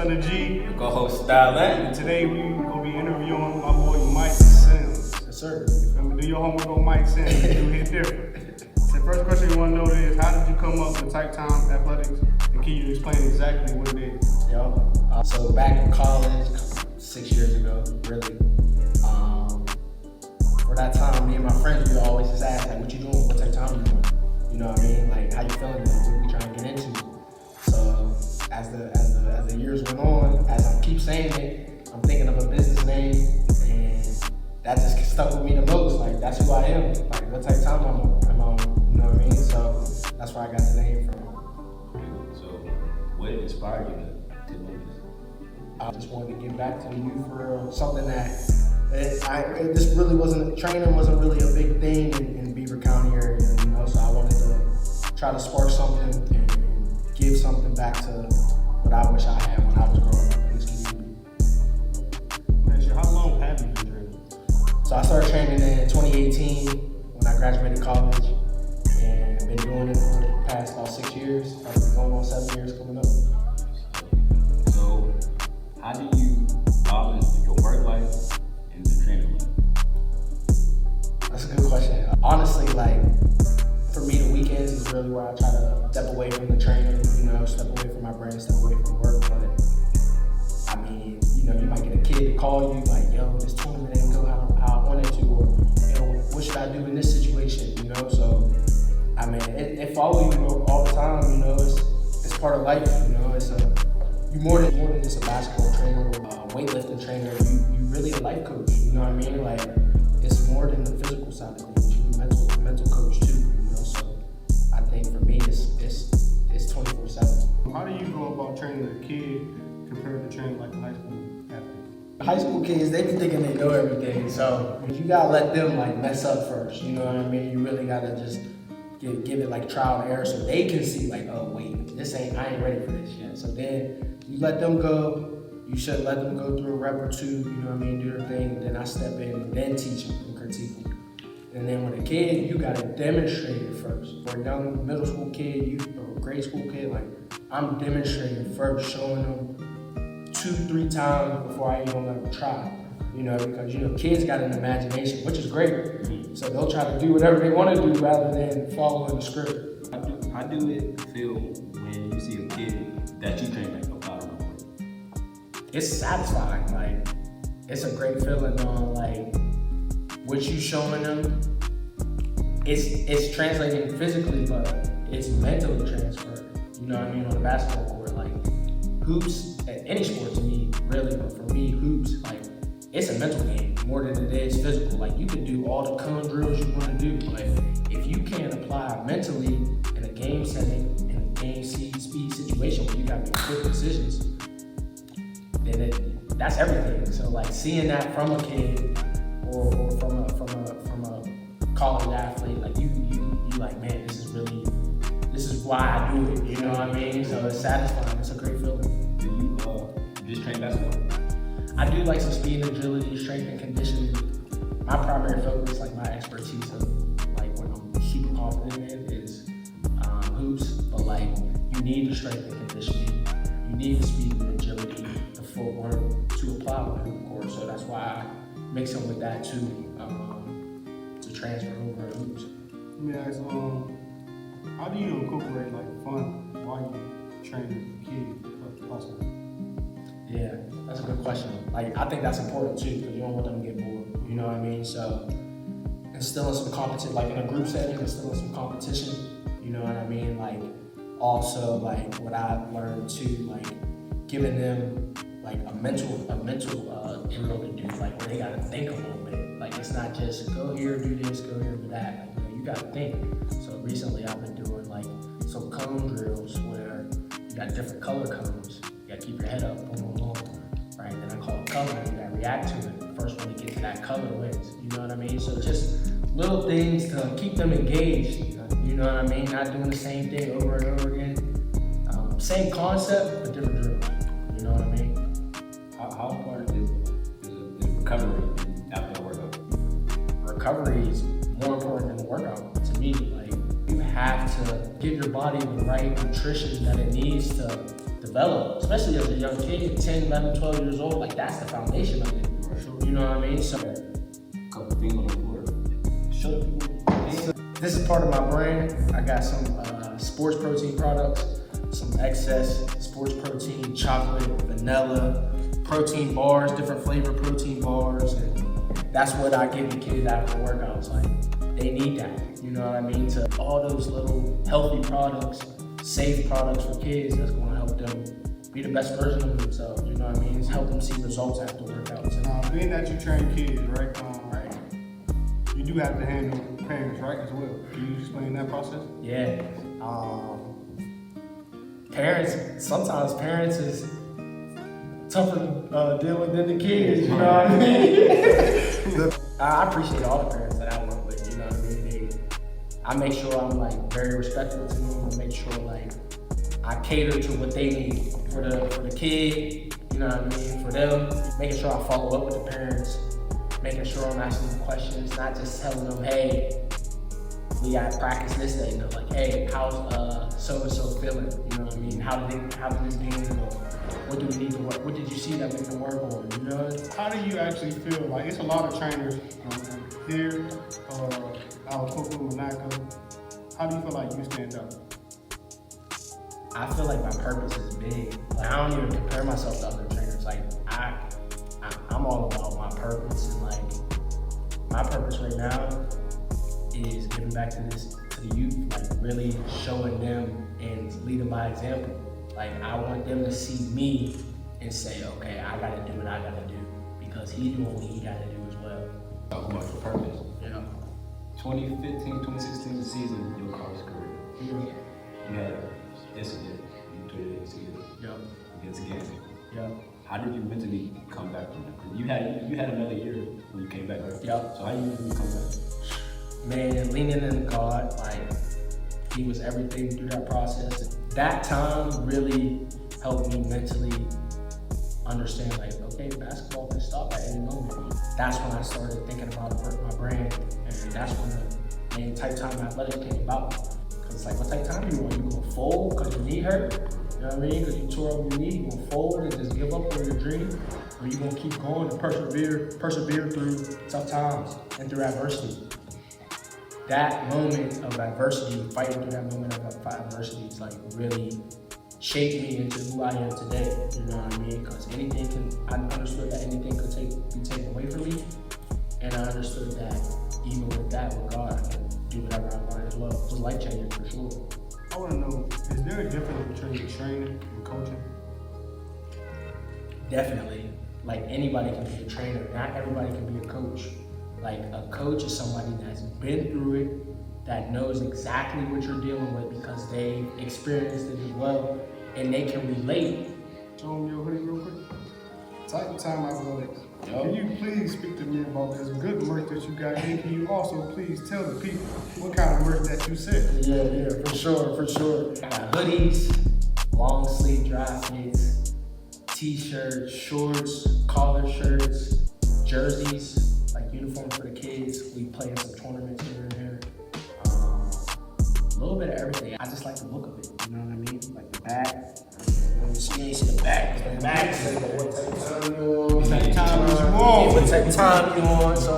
Thunder G. Your co-host Style. And today we gonna be interviewing my boy Mike Sims. Yes, sir. You feel me? Do your homework on Mike Sims. You do hit different. So the first question you wanna know is, how did you come up with TypeTimeAthletics? And can you explain exactly what it is? So back in college, 6 years ago, really. For that time, me and my friends, we would always just ask, like, what you doing? What type of time you doing? You know what I mean? Like, how you feeling? What we trying to get into? So as the years went on, as I keep saying it, I'm thinking of a business name, and that just stuck with me the most. Like, that's who I am. Like, what type of time I'm on, you know what I mean? So that's where I got the name from. So what inspired you to do this? I just wanted to give back to the youth for something that this really wasn't, training wasn't really a big thing in Beaver County area, you know, so I wanted to try to spark something and give something back to what I wish I had when I was growing up in this community. How long have you been training? So I started training in 2018 when I graduated college, and been doing it for the past about 6 years. I've been going on 7 years coming up. So how do you balance your work life and the training life? That's a good question. Honestly, like, for me, the weekends is really where I try to step away from the training, you know, step away from my brain, step away from work. But I mean, you know, you might get a kid to call you like, yo, this tournament didn't go how I wanted to, or, yo, what should I do in this situation, you know? So, I mean, it follows you all the time, you know, it's part of life, you know, you're more than just a basketball trainer or a weightlifting trainer, you really a life coach, you know what I mean? Like, it's more than the physical side of things, you're a mental coach too, you know, so I think for me, it's 24/7. How do you go about training a kid compared to training like a high school athlete? High school kids, they be thinking they know everything, so you gotta let them like mess up first, you know what I mean? You really gotta just give it like trial and error so they can see like, oh wait, I ain't ready for this yet. So then you let them go. You should let them go through a rep or two, you know what I mean, do their thing, and then I step in and then teach them and critique them. And then with a kid, you gotta demonstrate it first. For a young middle school kid, or a grade school kid, like, I'm demonstrating first, showing them 2-3 times before I even let them try. You know, because, you know, kids got an imagination, which is great. So they'll try to do whatever they want to do rather than following the script. How do it feel when you see a kid that you train like apply to the court? It's satisfying. Like, it's a great feeling on like what you showing them. It's translating physically, but it's mentally transferred. You know what I mean? On the basketball court, like hoops, at any sport to me, really, but for me, hoops, like, it's a mental game more than it is physical. Like, you can do all the cone drills you want to do, but if you can't apply mentally in a game setting, in a game speed situation where you got to make quick decisions, then that's everything. So like seeing that from a kid or from a college athlete, like you like, man, this is why I do it. You know what I mean? So it's satisfying. It's a great feeling. Do you just train basketball? I do like some speed and agility, strength and conditioning. My primary focus, like my expertise of like what I'm super confident in is hoops, but like you need the strength and conditioning, you need the speed and agility, the footwork to apply on the hoop court. So that's why I mix them with that too, to transfer over to hoops. Let me ask, how do you incorporate like fun while you train kids if possible? Yeah, that's a good question. Like, I think that's important too, because you don't want them to get bored. You know what I mean? So, instilling some competition, like in a group setting, instilling some competition. You know what I mean? Like, also, like what I've learned too, like giving them like a mental drill to do, like where they gotta think a little bit. Like, it's not just go here, do this, go here, do that. Like, you know, you gotta think. So recently, I've been doing like some cone drills where you got different color cones. You gotta keep your head up, boom, boom, boom, right? Then I call it color, you gotta react to it. The first one to get to that color wins, you know what I mean? So just little things to keep them engaged, you know what I mean? Not doing the same thing over and over again. Same concept, but different drills, you know what I mean? How important is recovery after a workout? Recovery is more important than the workout to me. Like, you have to give your body the right nutrition that it needs to develop, especially as a young kid, 10, 11, 12 years old. Like, that's the foundation of it. You know what I mean? So, Couple things on the floor. Show the people. this is part of my brand. I got some sports protein products, some excess sports protein, chocolate, vanilla, protein bars, different flavor protein bars, and that's what I give the kids after workouts. Like, they need that, you know what I mean? To all those little healthy products, safe products for kids, that's gonna help them be the best version of themselves, you know what I mean? It's help them see results after workouts. Being that you train kids, right? You do have to handle parents, right, as well. Can you explain that process? Yeah. Sometimes parents is tougher to deal with than the kids, you know what I mean? I appreciate all the parents that I work with, you know what I mean? I make sure I'm like very respectful to them and make sure like I cater to what they need for the kid, you know what I mean? For them, making sure I follow up with the parents, making sure I'm asking them questions, not just telling them, hey, we got practice this day. No, like, hey, how's so-and-so feeling? You know what I mean? How did this game go? What do we need to work? What did you see that we can work on? You know? How do you actually feel? Like, it's a lot of trainers here, out of Cookville, Monaco. How do you feel like you stand out? I feel like my purpose is big. Like, I don't even compare myself to other trainers. Like, I'm all about my purpose, and like my purpose right now is giving back to the youth, like really showing them and leading by example. Like, I want them to see me and say, okay, I gotta do what I gotta do because he's doing what he gotta do as well. Talk about your purpose. You know? 2015, 2016 season, your college career. You had incident, you tweeted the season against Gambia. Yeah. How did you mentally come back from that? 'Cause you had another year when you came back, right? Yep. So how you mentally come back? Man, leaning in God, like, he was everything through that process. That time really helped me mentally understand, like, okay, basketball can stop at any moment. That's when I started thinking about my brand, and that's when the name TypeTimeAthletics came about. Cause it's like, what type of time you want? You gonna fold cause your knee hurt? You know what I mean? Cause you tore up your knee, you gonna fold and just give up on your dream? Or you gonna keep going and persevere through tough times and through adversity? That moment of adversity, fighting through that moment of adversity, is like really shaped me into who I am today. You know what I mean? Because I understood that anything could be taken away from me, and I understood that even with that, with God, I can do whatever I want as well. It was life changing for sure. I want to know, is there a difference between training and coaching? Definitely. Like, anybody can be a trainer. Not everybody can be a coach. Like, a coach is somebody that's been through it, that knows exactly what you're dealing with because they've experienced it as well, and they can relate. Show them your hoodie real quick. TypeTimeAthletics. Can you please speak to me about this good merch that you got, and can you also please tell the people what kind of merch that you sell? Yeah, for sure. I got hoodies, long sleeve dry fits, t-shirts, shorts, collar shirts, jerseys, like uniforms for the kids. We play in some tournaments here and there. A little bit of everything. I just like the look of it, you know what I mean? Like the bag. When you see the bag, the bag says what type of time you on. What type of time you on? What type of time you on, so.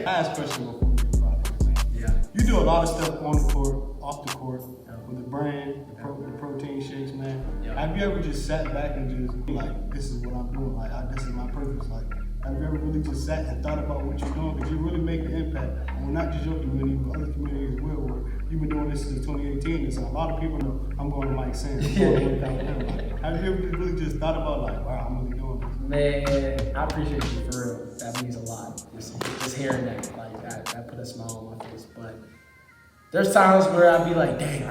Last question before we get started. Yeah. You do a lot of stuff on the court, off the court, with the brand, the protein shakes, man. Yeah. Have you ever just sat back and just be like, this is what I'm doing, like, this is my purpose, like, have you ever really just sat and thought about what you're doing? Because you really make an impact on not just your community, but other communities as well. Where you've been doing this since 2018, and so a lot of people know I'm going to Mike Sands. Have you ever really just thought about, like, wow, I'm really doing this? Man, I appreciate you for real. That means a lot. Just hearing that, like, that put a smile on my face. But there's times where I'd be like, dang,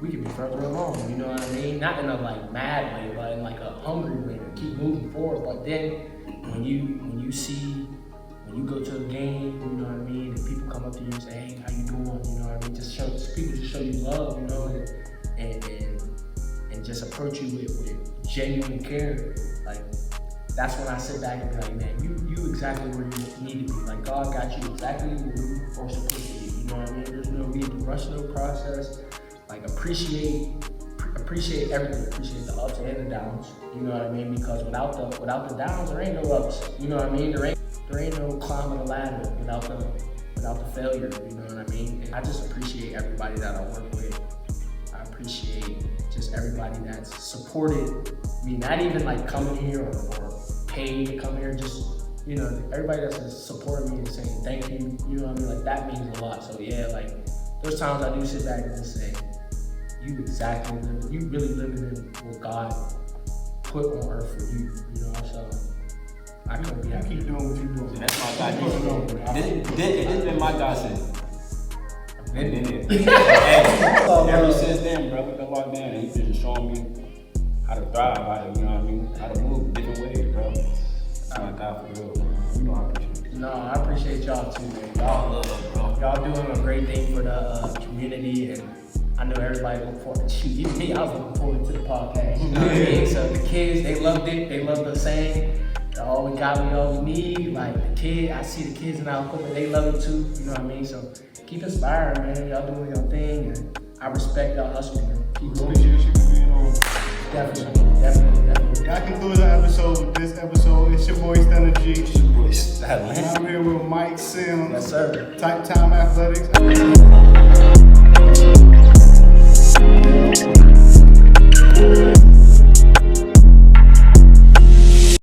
we could be further along. You know what I mean? Not in a like mad way, but in like a hungry way to keep moving forward. But then when you go to a game, you know what I mean, and people come up to you and say, hey, how you doing? You know what I mean? People just show you love, you know, and just approach you with genuine care. Like, that's when I sit back and be like, man, you exactly where you need to be. Like, God got you exactly where you are supposed to be. You know what I mean? There's no need to rush no process. Like, appreciate appreciate everything. Appreciate the ups and the downs. You know what I mean? Because without the downs, there ain't no ups. You know what I mean? There ain't no climbing the ladder without the failure. You know what I mean? And I just appreciate everybody that I work with. I appreciate just everybody that's supported me. Not even like coming here or paid to come here. Just everybody that's supporting me and saying thank you. You know what I mean? Like that means a lot. So yeah, like there's times I do sit back and just say, you really living in what God put on earth for you. You know, so I couldn't be happy. Keep doing what you're doing. So that's my God. This been my God since. I've been in it. Ever since then, bro, we've been locked down, and he's just showing me how to thrive, how to move different ways, bro. That's my God for real, bro. You know I appreciate it. No, I appreciate y'all too, man. Y'all love, bro. Y'all doing a great thing for the community, and I know everybody looking forward. Shoot, even me, I was looking forward to the podcast. You know what I mean? So the kids, they loved it. They loved the saying. All we got, we all we need. Like I see the kids in our equipment, they love it too. You know what I mean? So keep inspiring, man. Y'all doing your thing, and I respect y'all hustling, man. Keep going. Appreciate you for being on. Definitely. That concludes our episode with this episode. It's your boy Stunner G. It's your boy Styling. And I'm here with Mike Sims. Yes, sir. Type Time Athletics.